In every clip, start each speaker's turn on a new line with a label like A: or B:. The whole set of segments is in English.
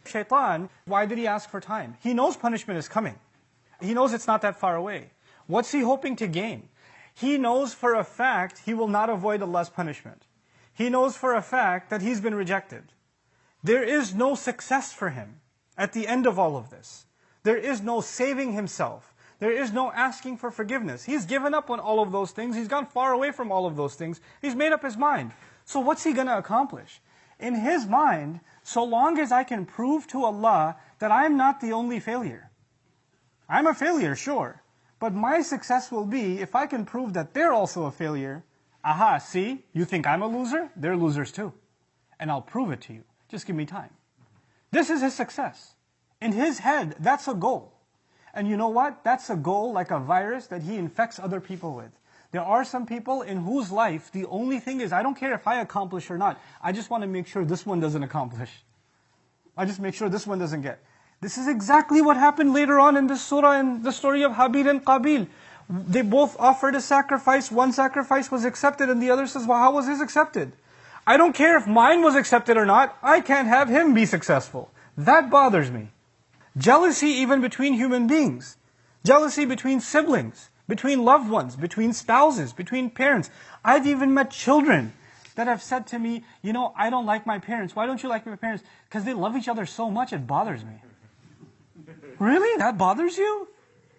A: Shaitan, why did he ask for time? He knows punishment is coming. He knows it's not that far away. What's he hoping to gain? He knows for a fact he will not avoid Allah's punishment. He knows for a fact that he's been rejected. There is no success for him at the end of all of this. There is no saving himself. There is no asking for forgiveness. He's given up on all of those things. He's gone far away from all of those things. He's made up his mind. So what's he going to accomplish? In his mind, so long as I can prove to Allah that I'm not the only failure. I'm a failure, sure. But my success will be if I can prove that they're also a failure. Aha, see, you think I'm a loser? They're losers too. And I'll prove it to you. Just give me time. This is his success. In his head, that's a goal. And you know what? That's a goal like a virus that he infects other people with. There are some people in whose life the only thing is, I don't care if I accomplish or not. I just want to make sure this one doesn't accomplish. I just make sure this one doesn't get. This is exactly what happened later on in this surah, in the story of Habil and Qabil. They both offered a sacrifice. One sacrifice was accepted and the other says, well, how was his accepted? I don't care if mine was accepted or not. I can't have him be successful. That bothers me. Jealousy even between human beings. Jealousy between siblings, between loved ones, between spouses, between parents. I've even met children that have said to me, you know, I don't like my parents. Why don't you like my parents? Because they love each other so much, it bothers me. Really? That bothers you?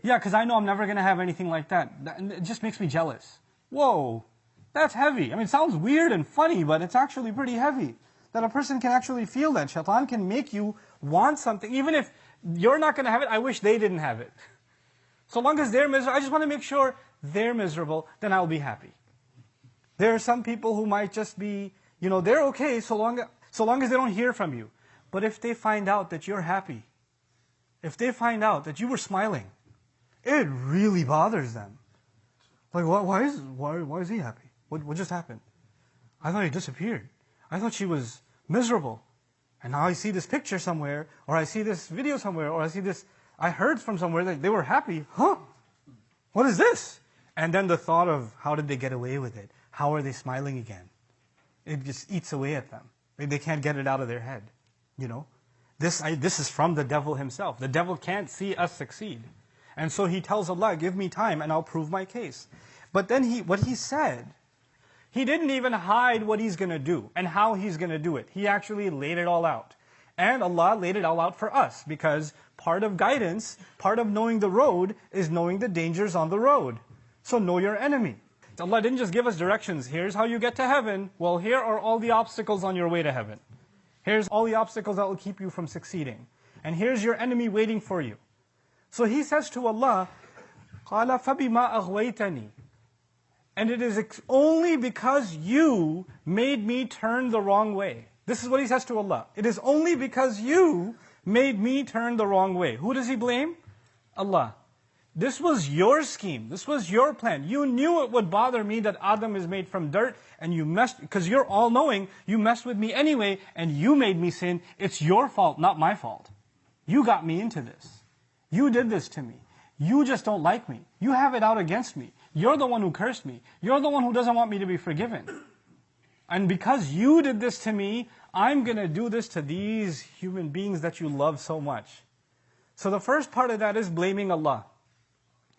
A: Yeah, because I know I'm never going to have anything like that. It just makes me jealous. Whoa, that's heavy. I mean, it sounds weird and funny, but it's actually pretty heavy. That a person can actually feel that. Shaitan can make you want something. Even if you're not going to have it, I wish they didn't have it. So long as they're miserable, I just want to make sure they're miserable, then I'll be happy. There are some people who might just be, you know, they're okay so long as they don't hear from you. But if they find out that you're happy, if they find out that you were smiling, it really bothers them. Like, why is he happy? What just happened? I thought he disappeared. I thought she was miserable. And now I see this picture somewhere, or I see this video somewhere, or I heard from somewhere that they were happy. Huh? What is this? And then the thought of, how did they get away with it? How are they smiling again? It just eats away at them. They can't get it out of their head. You know? This is from the devil himself. The devil can't see us succeed. And so he tells Allah, give me time and I'll prove my case. But then what he said, he didn't even hide what he's going to do and how he's going to do it. He actually laid it all out. And Allah laid it all out for us, because part of guidance, part of knowing the road, is knowing the dangers on the road. So know your enemy. Allah didn't just give us directions. Here's how you get to heaven. Well, here are all the obstacles on your way to heaven. Here's all the obstacles that will keep you from succeeding. And here's your enemy waiting for you. So he says to Allah, قَالَ فَبِمَا أَغْوَيْتَنِي. And it is only because you made me turn the wrong way. This is what he says to Allah. It is only because you made me turn the wrong way. Who does he blame? Allah. This was your scheme. This was your plan. You knew it would bother me that Adam is made from dirt, and you messed, because you're all-knowing, you messed with me anyway, and you made me sin. It's your fault, not my fault. You got me into this. You did this to me. You just don't like me. You have it out against me. You're the one who cursed me. You're the one who doesn't want me to be forgiven. And because you did this to me, I'm going to do this to these human beings that you love so much. So the first part of that is blaming Allah.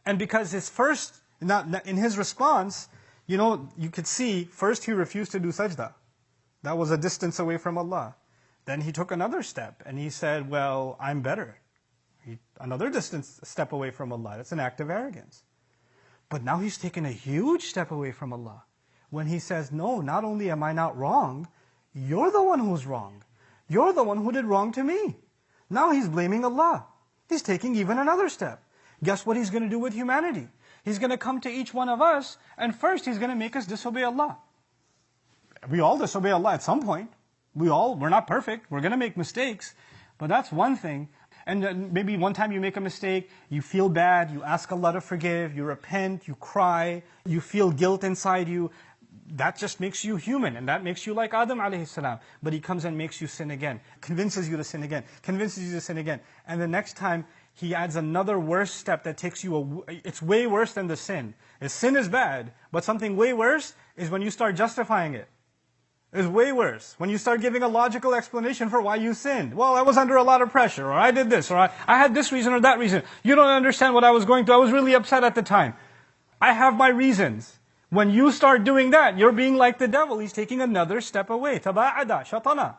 A: And because in his response, you know, you could see, first he refused to do sajda. That was a distance away from Allah. Then he took another step and he said, well, I'm better. Another step away from Allah. That's an act of arrogance. But now he's taken a huge step away from Allah. When he says, no, not only am I not wrong, you're the one who's wrong. You're the one who did wrong to me. Now he's blaming Allah. He's taking even another step. Guess what he's going to do with humanity? He's going to come to each one of us, and first he's going to make us disobey Allah. We all disobey Allah at some point. We're not perfect. We're going to make mistakes. But that's one thing. And then maybe one time you make a mistake, you feel bad, you ask Allah to forgive, you repent, you cry, you feel guilt inside you. That just makes you human, and that makes you like Adam alayhi salam. But he comes and makes you sin again, convinces you to sin again, convinces you to sin again. And the next time, he adds another worse step that takes you, it's way worse than the sin. Sin is bad, but something way worse is when you start justifying it. It's way worse. When you start giving a logical explanation for why you sinned. Well, I was under a lot of pressure, or I did this, or I had this reason or that reason. You don't understand what I was going through. I was really upset at the time. I have my reasons. When you start doing that, you're being like the devil. He's taking another step away. Taba'ada, shatana.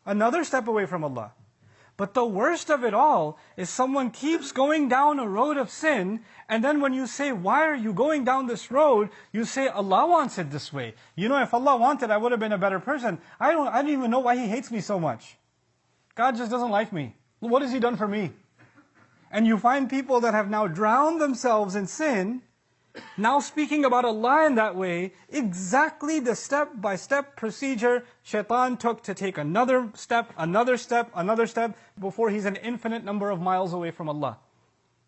A: Another step away from Allah. But the worst of it all is someone keeps going down a road of sin, and then when you say, why are you going down this road? You say, Allah wants it this way. You know, if Allah wanted, I would have been a better person. I don't even know why He hates me so much. God just doesn't like me. What has He done for me? And you find people that have now drowned themselves in sin, now speaking about Allah in that way, exactly the step-by-step procedure Shaitan took to take another step, another step, another step, before he's an infinite number of miles away from Allah.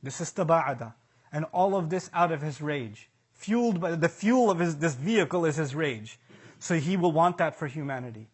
A: This is taba'ada. And all of this out of his rage. Fueled by the fuel of this vehicle is his rage. So he will want that for humanity.